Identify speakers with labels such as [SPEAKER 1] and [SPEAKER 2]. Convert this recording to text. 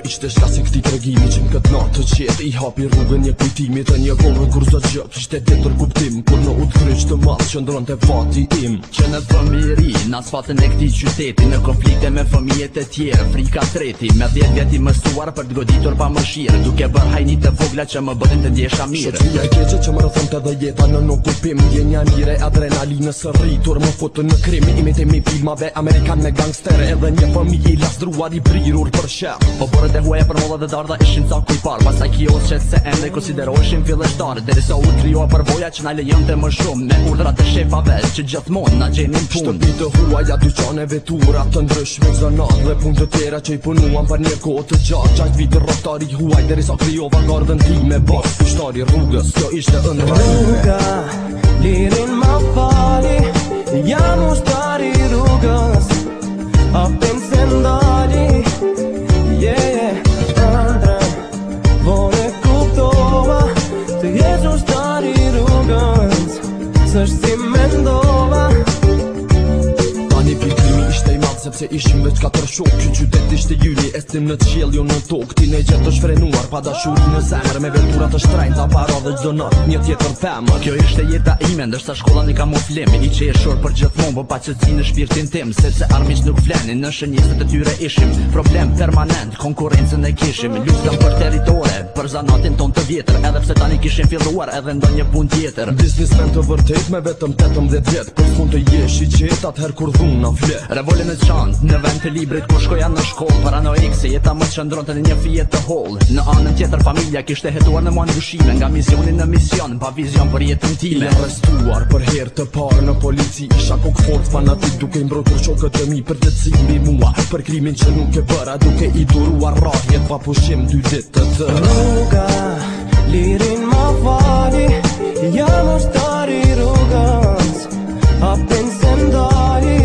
[SPEAKER 1] Ishte shkasi këti tregimi që m'kët natë të qetë I hapi rrugën një kujtimi të një kohën kur zdo gjë Kishte tjetër kuptim kur në udhëryq të madh që ndron të fati im
[SPEAKER 2] Që në fëmijëri, në asfaltën e këtij qyteti Në konflikte me fëmijët e tjerë, frika treti Me 10 vjet I mësuar për t'goditur pa mëshirë Duke bërë hajnit të vogla që më bëtin të ndjesha mirë
[SPEAKER 1] Shoqëria e keqe që më rrethonte dhe jeta në okupim Ndjenja mire, adrenalinës së rritur Më futën në krim, imitimi filmave Amerikan me gangstere Edhe një fëmijë I lasdruar I brirur për shef
[SPEAKER 2] Po borët e huaja për modha dhe darda ishin ca kuj par Pastaj kios që se ende konsideroheshin filleshtar Derisa u krijoa përvoja që na lejonte më shumë Me urdhrat e shefave që gjithmonë na gjenin punë
[SPEAKER 1] Shtëpi të huaja, dyqane vetura të ndryshme zonat Dhe punë të tjera që I punuan për një kohë të gjatë 6 vite rroftari huaj derisa krijova gardën time Bas pushtari rrugës, kjo ishte ëndra
[SPEAKER 3] Rruga, lirin ma fali Jam ushtari rrugës A pense ndali Ëndrën Vone kuptova Të jesh ushtari rrugës S'është si mendova
[SPEAKER 1] Tani fiklimi ishte I madh sepse ishim veç 4 shok Ky qytet ishte yli, estim në qiell jo në tokë Teenager të shfrenuar, pa dashuri në zemër Me ventura të shtrenjta, para dhe çdo natë një tjetër femër
[SPEAKER 2] Kjo ishte jeta ime, ndërsa shkolla një kamuflim I qeshur për gjithmonë, po pa qëtësi në shpirtin tim Sepse armiq nuk flenin, në shënjestët e tyre ishim Problem permanent, konkurrencën e kishim Luftëm për territore, për zanatin ton të vjetër Edhe pse tani kishim filluar edhe ndonjë punë tjetër
[SPEAKER 1] Biznismen të vërtet me vetëm 18 vjet Për fund të jesh I qet atëher kur dhuna flet
[SPEAKER 2] Revolin e çant, në vend të librit kur shkoja në shkollë Paranoik se jeta më çndronte në një fije të hollë Në anën tjetër familja kishte hetuar në muan dyshime Nga misionin në mision, pa vizion për jetën time
[SPEAKER 1] I arrestuar për herë të parë në polici Isha kokë fort fanatik duke I mbrojtur shokët e mi Për vletësi mbi mua, për krimin që nuk e bëra Duke I duruar rrahjet pa pushim 2 ditë të tëra
[SPEAKER 3] Rruga, lirin ma fali Jam ushtari rrugës A pense ndali